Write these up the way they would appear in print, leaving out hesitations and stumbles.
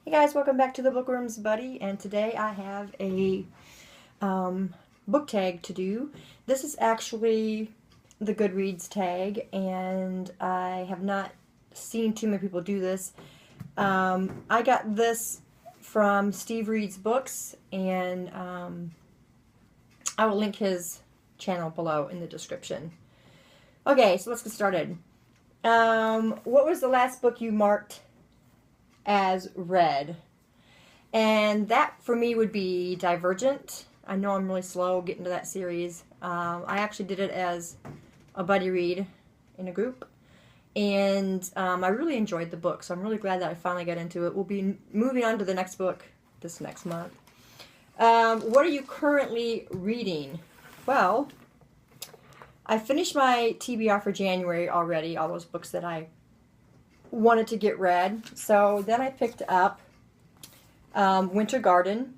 Hey guys, welcome back to the Bookworms Buddy, and today I have a book tag to do. This is actually the GoodReads tag, and I have not seen too many people do this. I got this from Steve Reads Books, and I will link his channel below in the description. Okay, so let's get started. What was the last book you marked as read? And that for me would be Divergent. I know I'm really slow getting to that series. I actually did it as a buddy read in a group, and I really enjoyed the book, so I'm really glad that I finally got into it. We'll be moving on to the next book this next month. What are you currently reading? Well, I finished my TBR for January already, all those books that I wanted to get read. So then I picked up Winter Garden.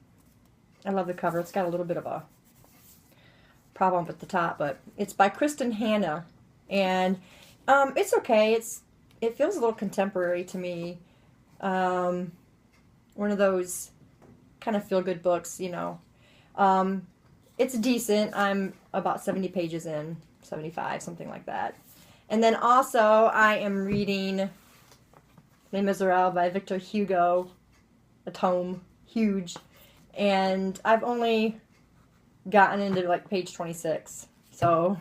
I love the cover. It's got a little bit of a problem at the top, but it's by Kristen Hanna, and it's okay. It feels a little contemporary to me. One of those kind of feel-good books, you know. It's decent. I'm about 70 pages in, 75, something like that. And then also I am reading Les Miserables by Victor Hugo, a tome, huge, and I've only gotten into like page 26. So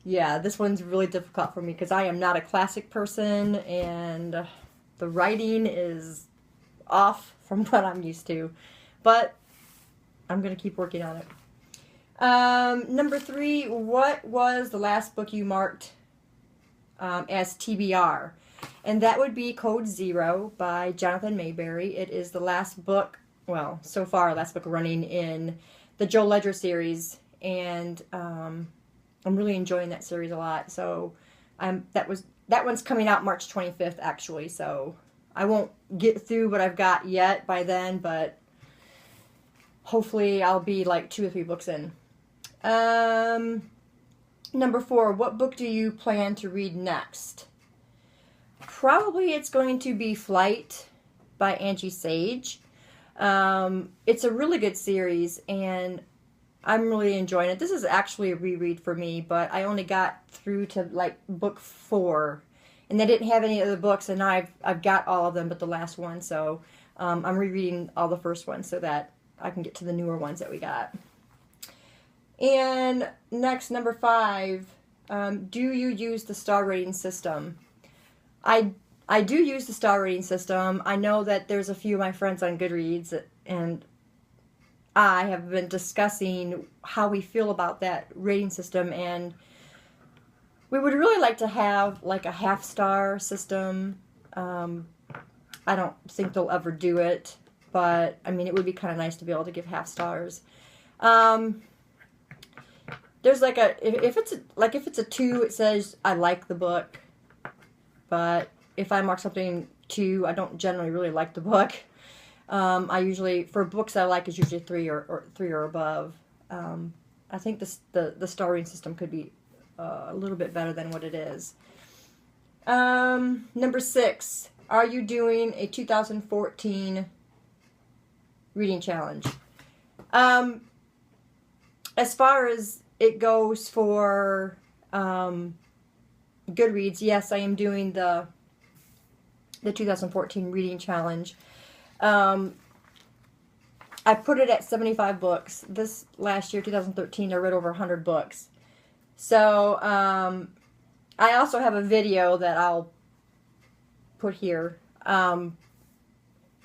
yeah, this one's really difficult for me because I am not a classic person, and the writing is off from what I'm used to, but I'm gonna keep working on it. Number 3, what was the last book you marked as TBR? And that would be Code Zero by Jonathan Mayberry. It is the last book, well, so far, last book running in the Joe Ledger series, and I'm really enjoying that series a lot. So that one's coming out March 25th, actually, so I won't get through what I've got yet by then, but hopefully I'll be like 2 or 3 books in. Number 4, what book do you plan to read next? Probably it's going to be Flight by Angie Sage. It's a really good series, and I'm really enjoying it. This is actually a reread for me, but I only got through to like book 4, and they didn't have any other books, and now I've got all of them but the last one, so I'm rereading all the first ones so that I can get to the newer ones that we got. And next, number 5, do you use the star rating system? I do use the star rating system. I know that there's a few of my friends on GoodReads, and I have been discussing how we feel about that rating system, and we would really like to have like a half-star system. I don't think they'll ever do it, but I mean, it would be kind of nice to be able to give half stars. There's like if it's a 2, it says I like the book, but if I mark something 2, I don't generally really like the book. I usually, for books I like, is usually 3 or 3 or above. I think the star rating system could be a little bit better than what it is. Number 6, are you doing a 2014 reading challenge? As far as it goes for GoodReads, yes, I am doing the 2014 reading challenge. I put it at 75 books. This last year, 2013, I read over 100 books. So I also have a video that I'll put here of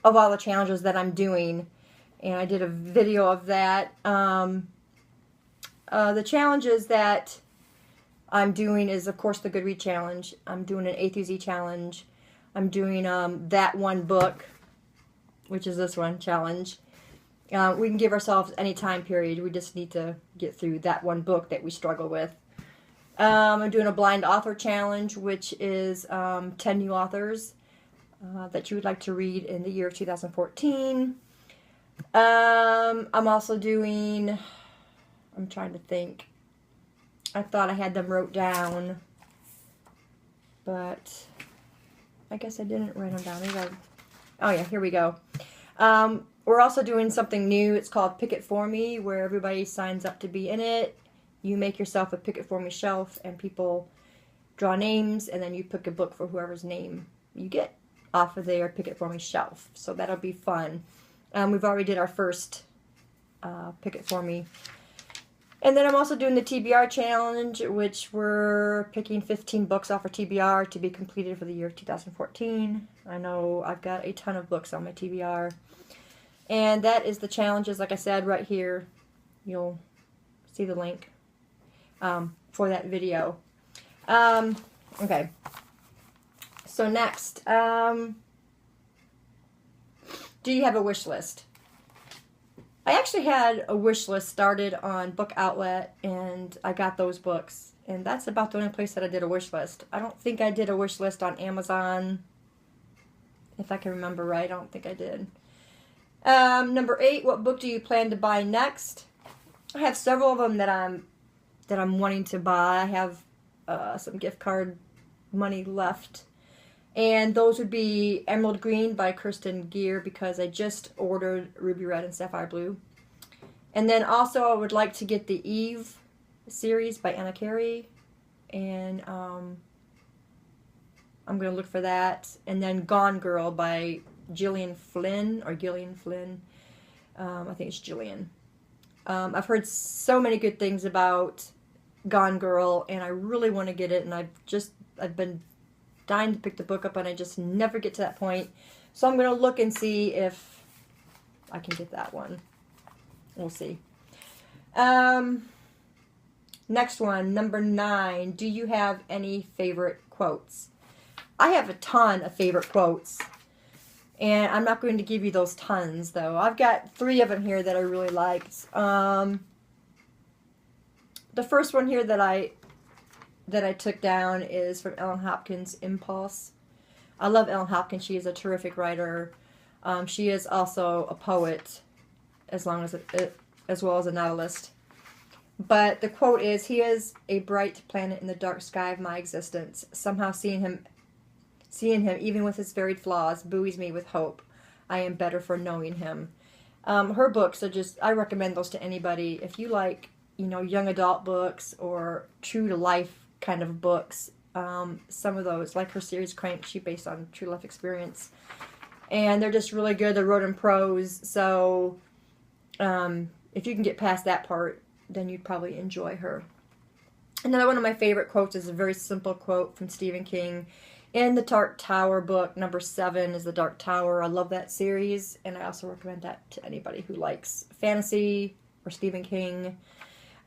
all the challenges that I'm doing, and I did a video of that. The challenges that I'm doing is, of course, the GoodRead challenge. I'm doing an A through Z challenge. I'm doing that one book, which is this one, challenge. We can give ourselves any time period. We just need to get through that one book that we struggle with. I'm doing a blind author challenge, which is 10 new authors that you would like to read in the year of 2014. I'm also doing, I'm trying to think. I thought I had them wrote down, but I guess I didn't write them down. Maybe Oh yeah, here we go. We're also doing something new. It's called Pick It For Me, where everybody signs up to be in it. You make yourself a Pick It For Me shelf, and people draw names, and then you pick a book for whoever's name you get off of their Pick It For Me shelf. So that'll be fun. We've already did our first Pick It For Me. And then I'm also doing the TBR challenge, which we're picking 15 books off of TBR to be completed for the year 2014. I know I've got a ton of books on my TBR. And that is the challenges, like I said, right here. You'll see the link for that video. Okay. So next, do you have a wish list? I actually had a wish list started on Book Outlet, and I got those books. And that's about the only place that I did a wish list. I don't think I did a wish list on Amazon. If I can remember right, I don't think I did. Number 8, what book do you plan to buy next? I have several of them that I'm wanting to buy. I have some gift card money left. And those would be Emerald Green by Kirsten Gier, because I just ordered Ruby Red and Sapphire Blue. And then also I would like to get the Eve series by Anna Carey. And I'm going to look for that. And then Gone Girl by Gillian Flynn. I think it's Gillian. I've heard so many good things about Gone Girl, and I really want to get it, and I've been dying to pick the book up, and I just never get to that point. So I'm going to look and see if I can get that one. We'll see. Next one, number 9. Do you have any favorite quotes? I have a ton of favorite quotes. And I'm not going to give you those tons, though. I've got 3 of them here that I really liked. The first one here that I took down is from Ellen Hopkins' Impulse. I love Ellen Hopkins. She is a terrific writer. She is also a poet, as well as a novelist. But the quote is, "He is a bright planet in the dark sky of my existence. Somehow seeing him, even with his varied flaws, buoys me with hope. I am better for knowing him." Her books are just, I recommend those to anybody. If you like, young adult books or true to life kind of books, some of those, like her series Crank, she based on true life experience. And they're just really good. They're wrote in prose. So if you can get past that part, then you'd probably enjoy her. Another one of my favorite quotes is a very simple quote from Stephen King. In the Dark Tower book, number 7 is The Dark Tower. I love that series, and I also recommend that to anybody who likes fantasy or Stephen King.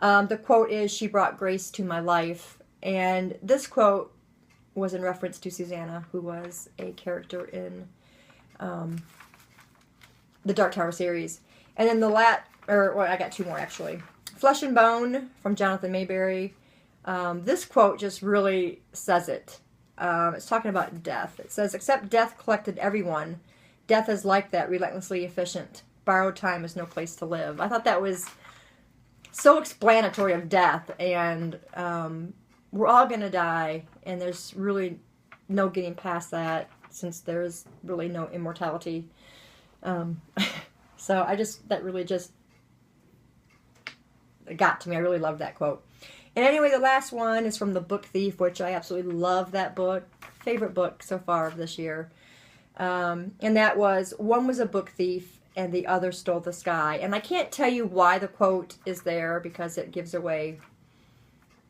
The quote is, "She brought grace to my life." And this quote was in reference to Susanna, who was a character in the Dark Tower series. And then I got 2 more actually. Flesh and Bone from Jonathan Mayberry. This quote just really says it. It's talking about death. It says, "Except death collected everyone. Death is like that, relentlessly efficient. Borrowed time is no place to live." I thought that was so explanatory of death, and we're all going to die, and there's really no getting past that, since there's really no immortality. So that really just got to me. I really loved that quote. And anyway, the last one is from The Book Thief, which I absolutely love that book. Favorite book so far of this year. And that was, "One was a book thief and the other stole the sky." And I can't tell you why the quote is there, because it gives away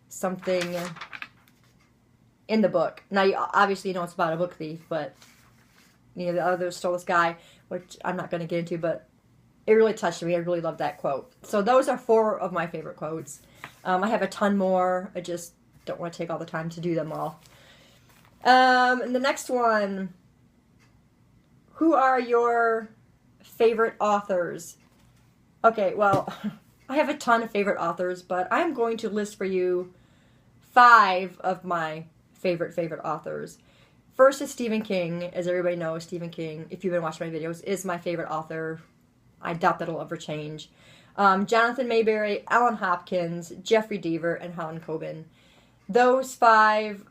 something in the book. Now, obviously you know it's about a book thief, but the other stole the sky, which I'm not going to get into, but it really touched me. I really love that quote. So those are 4 of my favorite quotes. I have a ton more. I just don't want to take all the time to do them all. And the next one, who are your favorite authors? Okay, well, I have a ton of favorite authors, but I'm going to list for you 5 of my favorite authors. First is Stephen King. As everybody knows, Stephen King, if you've been watching my videos, is my favorite author. I doubt that'll ever change. Jonathan Mayberry, Ellen Hopkins, Jeffrey Deaver, and Helen Coben. Those 5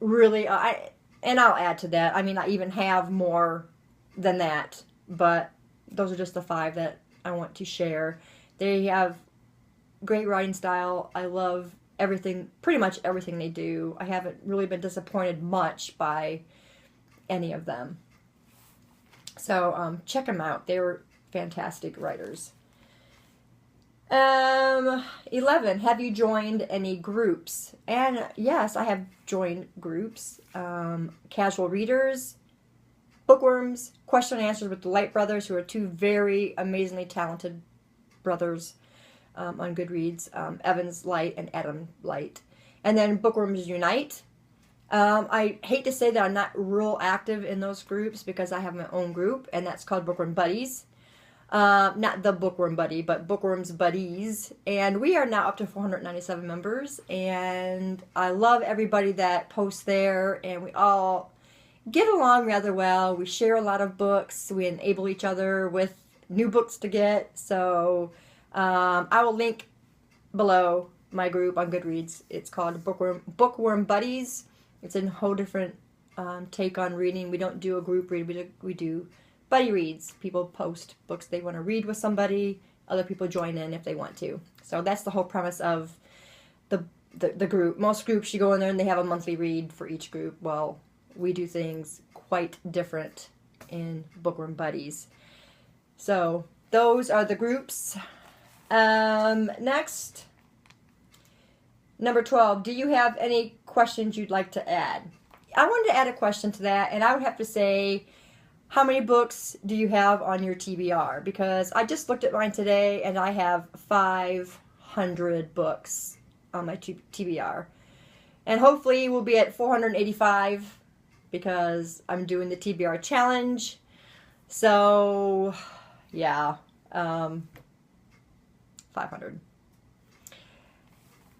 really, and I'll add to that. I mean, I even have more than that, but those are just the 5 that I want to share. They have great writing style. I love everything, pretty much everything they do. I haven't really been disappointed much by any of them. So check them out. They were fantastic writers. 11, have you joined any groups? And yes, I have joined groups. Casual Readers, Bookworms, Question and Answers with the Light Brothers, who are 2 very amazingly talented brothers on Goodreads. Evans Light and Adam Light. And then Bookworms Unite. I hate to say that I'm not real active in those groups because I have my own group, and that's called Bookworm Buddies. Not the Bookworm Buddy, but Bookworms Buddies. And we are now up to 497 members. And I love everybody that posts there. And we all get along rather well. We share a lot of books. We enable each other with new books to get. So I will link below my group on Goodreads. It's called Bookworm Buddies. It's a whole different take on reading. We don't do a group read. We do buddy reads. People post books they want to read with somebody. Other people join in if they want to. So that's the whole premise of the group. Most groups, you go in there and they have a monthly read for each group. Well, we do things quite different in Bookworm Buddies. So those are the groups. Next, number 12. Do you have any questions you'd like to add? I wanted to add a question to that, and I would have to say, how many books do you have on your TBR? Because I just looked at mine today, and I have 500 books on my TBR. And hopefully we'll be at 485 because I'm doing the TBR challenge. So, yeah, 500.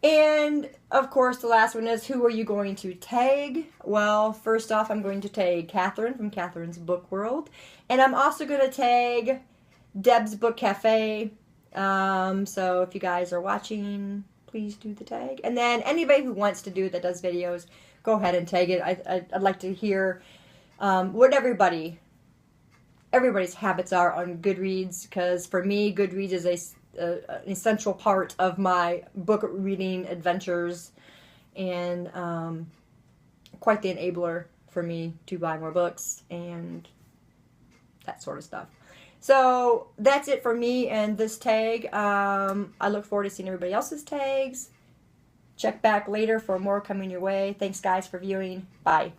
And, of course, the last one is, who are you going to tag? Well, first off, I'm going to tag Catherine from Catherine's Book World. And I'm also going to tag Deb's Book Cafe. So if you guys are watching, please do the tag. And then anybody who wants to do it that does videos, go ahead and tag it. I'd like to hear what everybody's habits are on Goodreads. Because for me, Goodreads is an essential part of my book reading adventures, and quite the enabler for me to buy more books and that sort of stuff. So that's it for me and this tag. I look forward to seeing everybody else's tags. Check back later for more coming your way. Thanks guys for viewing. Bye.